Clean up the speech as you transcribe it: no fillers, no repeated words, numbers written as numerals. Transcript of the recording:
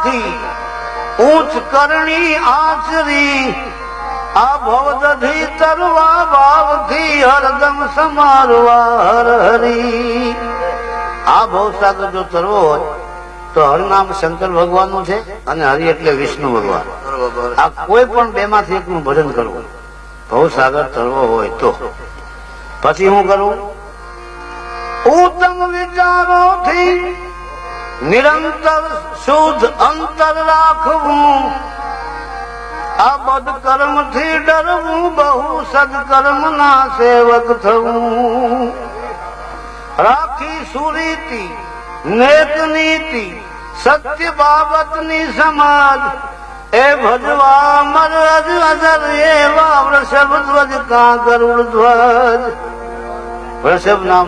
રાખી ઊંચ કરણી આચરી આ ભવદધી તરવા ભાવથી હરદમ સમારવા હર હરી આ ભવસાગર જો તરવો હોય તો હરનામ શંકર ભગવાનનું છે અને હરિ એટલે વિષ્ણુ ભગવાન. આ કોઈ પણ બે માંથી એકનું ભજન કરવું ભવસાગર તરવો હોય તો. પછી હું કરું ઉત્તમ વિચારોથી નિરંતર શુદ્ધ અંતર રાખવું આ બદ કર્મ થી ડરવું બહુ સદકર્મ ના સેવક થવું રાખી સુરીતિ નેક નીતિ સત્ય બાબતની સમાજ એ ભજવા મરજ અજર એવા વૃષભ ધ્વજ કા ગરુડ ધ્વજ. વૃષભ નામ